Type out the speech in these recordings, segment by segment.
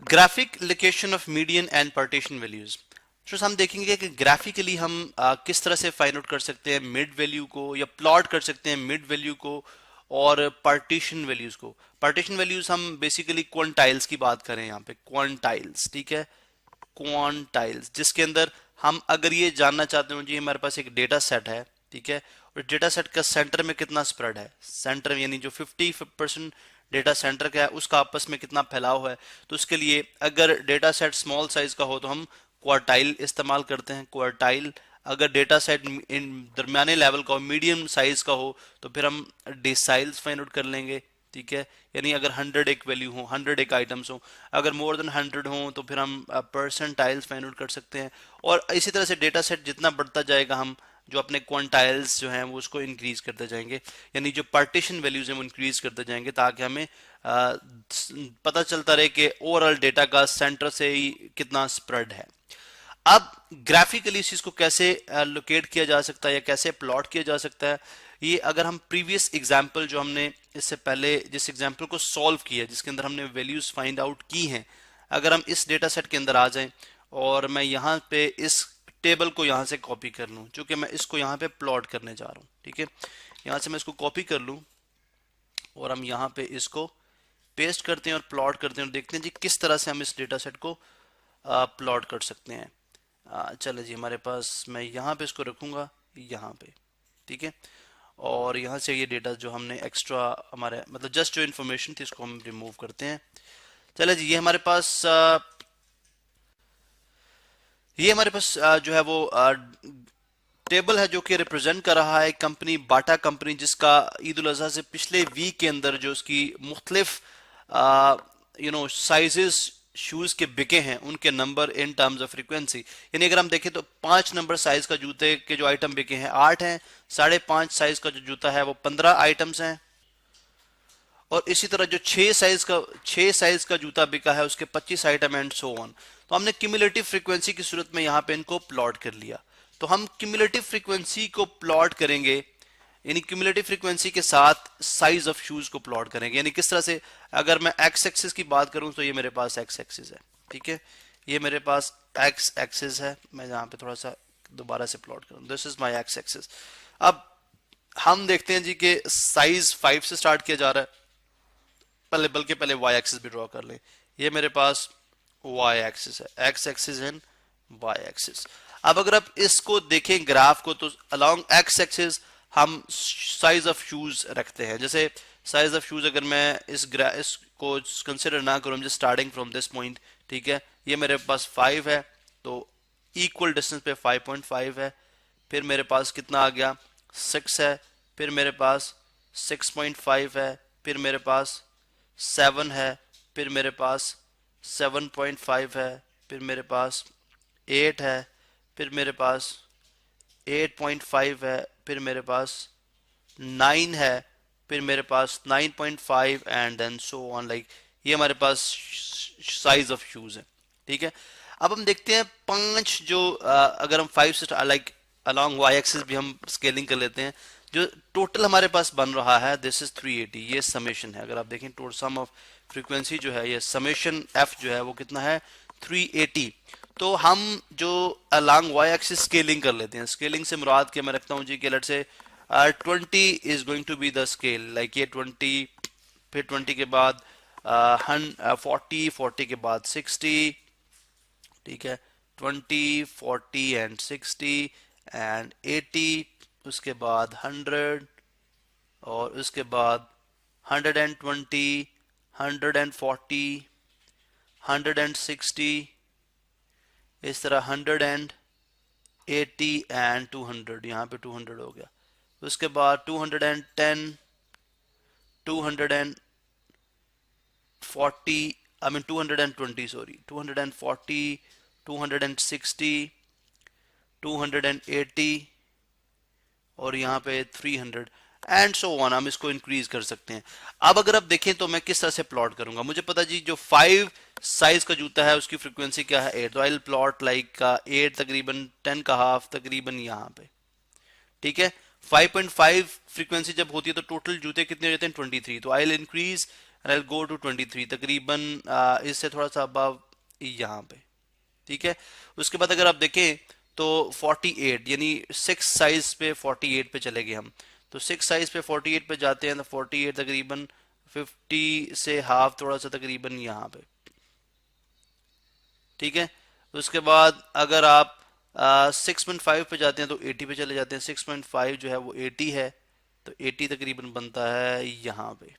Graphic location of median and partition values. तो हम देखेंगे कि ग्राफिकली हम किस तरह से फाइंड आउट कर सकते हैं मिड वैल्यू को, या प्लॉट कर सकते हैं मिड वैल्यू को और पार्टीशन वैल्यूज को। पार्टीशन वैल्यूज हम बेसिकली क्वांटाइल्स की बात करें यहाँ पे, क्वांटाइल्स, ठीक है, क्वांटाइल्स, जिसके अंदर हम अगर ये जानना चाहते हो जी हमारे पास एक डेटा सेट है, ठीक है, और डेटा सेट का सेंटर में कितना स्प्रेड है, सेंटर यानी जो 50% डेटा सेंटर का है उसका आपस में कितना फैलाव है। तो उसके लिए अगर डेटा सेट स्मॉल साइज का हो तो हम क्वार्टाइल इस्तेमाल करते हैं, क्वार्टाइल। अगर डेटा सेट इन दरमियाने लेवल का हो, मीडियम साइज का हो, तो फिर हम डिसाइल्स फाइंड आउट कर लेंगे, ठीक है। यानी अगर 100 एक वैल्यू हो, 100 एक आइटम्स हो, अगर मोर देन 100 हो तो फिर हम परसेंटाइल्स फाइंड आउट कर सकते हैं। और इसी तरह से डेटा सेट जितना बढ़ता जाएगा हम जो अपने क्वांटाइल्स जो हैं वो उसको इंक्रीज करते जाएंगे, यानी जो पार्टीशन वैल्यूज हैं वो इंक्रीज करते जाएंगे, ताकि हमें पता चलता रहे कि ओवरऑल डेटा का सेंटर से ही कितना स्प्रेड है। अब ग्राफिकली इस चीज को कैसे लोकेट किया जा सकता है या कैसे प्लॉट किया जा सकता है, ये अगर हम प्रीवियस एग्जांपल जो हमने इससे पहले जिस एग्जांपल को सॉल्व किया जिसके अंदर हमने वैल्यूज फाइंड आउट की हैं, अगर हम इस डेटा सेट के अंदर आ जाएं और मैं यहाँ पे इस टेबल को यहाँ से कॉपी कर लूँ, चूंकि मैं इसको यहाँ पे प्लॉट करने जा रहा हूँ, ठीक है, यहाँ से मैं इसको कॉपी कर लूँ और हम यहाँ पे इसको पेस्ट करते हैं और प्लॉट करते हैं और देखते हैं जी किस तरह से हम इस डेटा सेट को प्लॉट कर सकते हैं। चले जी, हमारे पास मैं यहाँ पे इसको रखूंगा, यहाँ पे, ठीक है, और यहाँ से ये डेटा जो हमने एक्स्ट्रा हमारे मतलब जस्ट जो इन्फॉर्मेशन थी इसको हम रिमूव करते हैं। चले जी, ये हमारे पास जो है वो टेबल है जो कि रिप्रेजेंट कर रहा है कंपनी बाटा कंपनी, जिसका ईद उल अजहा से पिछले वीक के अंदर जो उसकी मुख्तलिफ साइजेस शूज के बिके हैं उनके number in terms of frequency. यानी अगर हम देखें तो 5 नंबर साइज का जूते के जो आइटम बिके हैं 8 हैं, 5.5 साइज का जो जूता है वो 15 आइटम्स हैं, और इसी तरह जो 6 साइज का जूता बिका है उसके 25 आइटम एंड सो ऑन। तो हमने क्यूमुलेटिव फ्रीक्वेंसी की सूरत में यहाँ पे इनको प्लॉट कर लिया। तो हम क्यूमुलेटिव फ्रीक्वेंसी को प्लॉट करेंगे, यानी क्यूमुलेटिव फ्रीक्वेंसी के साथ साइज ऑफ शूज को प्लॉट करेंगे। यानी किस तरह से, अगर मैं एक्स एक्सिस की बात करूं तो ये मेरे पास एक्स एक्सिस है, ठीक है, ये मेरे पास एक्स एक्सिस है। मैं यहाँ पे थोड़ा सा दोबारा से प्लॉट करूं, this is my x axis. अब हम देखते हैं जी कि साइज 5 से स्टार्ट किया जा रहा है, बल्कि पहले वाई एक्सिस भी ड्रॉ कर लें। ये मेरे पास वाई एक्सिस है, X axis and Y axis. अब अगर आप इसको देखें ग्राफ को, तो अलोंग एक्स एक्सिस हम साइज ऑफ शूज रखते हैं। जैसे साइज ऑफ शूज अगर मैं इसको कंसिडर ना करूं, just starting from this point, ठीक है, ये मेरे पास 5 है, तो इक्वल डिस्टेंस पे 5.5 है, फिर मेरे पास कितना आ गया 6 है, फिर मेरे पास 6.5 है, फिर मेरे पास 7 है, फिर मेरे पास 7.5 है, फिर मेरे पास 8 है, फिर मेरे पास 8.5 है, फिर मेरे पास 9 है, फिर मेरे पास 9.5 and then so on, like ये हमारे पास साइज ऑफ शूज है, ठीक है। अब हम देखते हैं 5 जो अगर हम 5 से लाइक अलॉन्ग वाई एक्सिस भी हम स्केलिंग कर लेते हैं, जो टोटल हमारे पास बन रहा है दिस इज 380, ये समेशन है। अगर आप देखें टोटल सम ऑफ फ्रीक्वेंसी जो है, ये समेशन एफ जो है वो कितना है 380। तो हम जो अलॉन्ग वाई एक्सिस स्केलिंग कर लेते हैं, स्केलिंग से मुराद के मैं रखता हूँ जी कि let's say 20 is going to be the scale, like ये 20, फिर 20 के बाद 40 के बाद 60, ठीक है, 20, 40 एंड 60 एंड 80, उसके बाद 100, और उसके बाद 120, 140, 160, इस तरह 180 एंड 200, यहाँ पे 200 हो गया। उसके बाद 210, 240, आई मीन 220, सॉरी 240, 260, 280 और यहाँ पे 300 एंड सो ऑन, हम इसको इंक्रीज कर सकते हैं। अब अगर आप देखें तो मैं किस तरह से प्लॉट करूंगा, मुझे पता जी जो 5 साइज का जूता है उसकी फ्रीक्वेंसी क्या है 8, तो आई विल प्लॉट लाइक 8 तकरीबन 10 का हाफ तकरीबन यहाँ पे, ठीक है। 5.5 फ्रीक्वेंसी जब होती है तो टोटल जूते कितने रहते हैं 23, तो I will increase and I go to 23 तकरीबन इससे थोड़ा सा अबव यहाँ पे, ठीक है। उसके बाद अगर आप देखें तो 48 यानी 6 साइज पे 48 पे चले गए हम, तो 6 साइज पे 48 पे जाते हैं तो 48 तकरीबन 50 से हाफ थोड़ा सा तकरीबन यहाँ पे, ठीक है। उसके बाद अगर आप 6.5 पे जाते हैं तो 80 पे चले जाते हैं, 6.5 जो है वो 80 है, तो 80 तकरीबन बनता है यहाँ पे,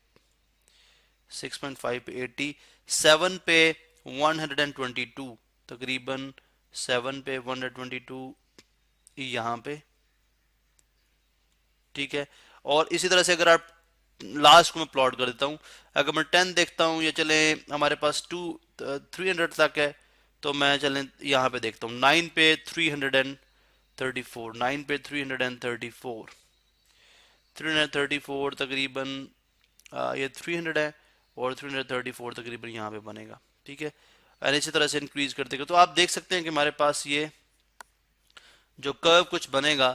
6.5 पे 80, 7 पे 122 तकरीबन, 7 पे 122 यहाँ पे, ठीक है। और इसी तरह से अगर आप लास्ट को मैं प्लॉट कर देता हूँ, अगर मैं 10 देखता हूँ या चले हमारे पास 300 तक है, तो मैं चलें यहाँ पे देखता हूँ 9 पे 334, 9 पे 334 तकरीबन ये 300 है और 334 तकरीबन यहाँ पे बनेगा, ठीक है। और इसी तरह से इंक्रीज करते गए तो आप देख सकते हैं कि हमारे पास ये जो कर्व कुछ बनेगा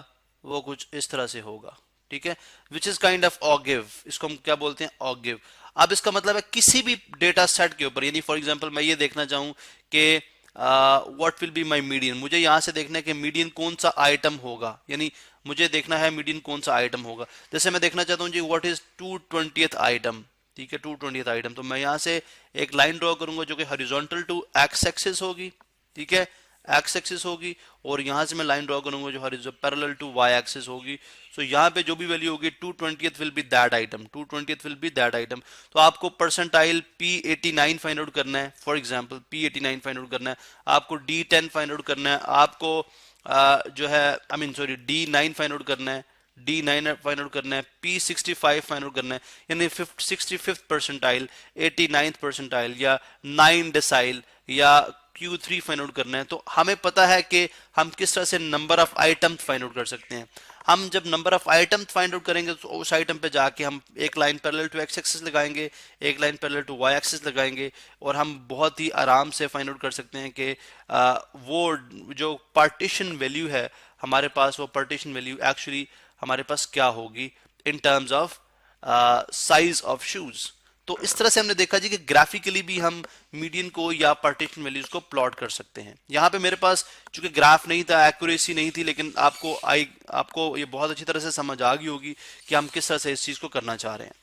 वो कुछ इस तरह से होगा, ठीक है, विच इज काइंड ऑफ ऑगिव, इसको हम क्या बोलते हैं, ऑगिव। अब इसका मतलब है किसी भी डेटा सेट के ऊपर, यानी फॉर एग्जांपल मैं ये देखना चाहूं कि what will be my median, मुझे यहां से देखना है कि मीडियन कौन सा आइटम होगा, यानी मुझे देखना है मीडियन कौन सा आइटम होगा। जैसे मैं देखना चाहता हूं जी व्हाट इज 220th आइटम, ठीक है, 220th आइटम, तो मैं यहां से एक लाइन ड्रॉ करूंगा जो कि हॉरिजॉन्टल टू एक्स एक्सिस होगी, ठीक है, एक्स एक्सिस होगी, और यहां से मैं लाइन ड्रॉ करूंगा जो पैरेलल टू वाई एक्सिस होगी। सो यहाँ पे जो भी वैल्यू होगी 220th will be that item, 220th will be that item. तो आपको परसेंटाइल P89 फाइंड आउट करना है, for example P89 find out करना है, आपको D10 फाइंड आउट करना है, आपको जो है D9 फाइंड आउट करना है, D9 फाइंड आउट करना है, P65 फाइंड आउट करना है, यानी 65th परसेंटाइल, 89th परसेंटाइल या 9 डेसाइल या Q3 फाइंड आउट करना है। तो हमें पता है कि हम किस तरह से number of item find out कर सकते हैं। हम जब number of item find out करेंगे तो उस आइटम पे जाके हम एक line parallel to X axis लगाएंगे, एक line parallel to Y axis लगाएंगे, और हम बहुत ही आराम से फाइंड आउट कर सकते हैं कि वो जो पार्टीशन वैल्यू है हमारे पास, वो पार्टीशन वैल्यू एक्चुअली हमारे पास क्या होगी in terms of size of shoes. तो इस तरह से हमने देखा जी कि ग्राफिकली भी हम मीडियन को या पार्टीशन वैल्यूज को प्लॉट कर सकते हैं। यहाँ पे मेरे पास चूंकि ग्राफ नहीं था, एक्यूरेसी नहीं थी, लेकिन आपको ये बहुत अच्छी तरह से समझ आ गई होगी कि हम किस तरह से इस चीज को करना चाह रहे हैं।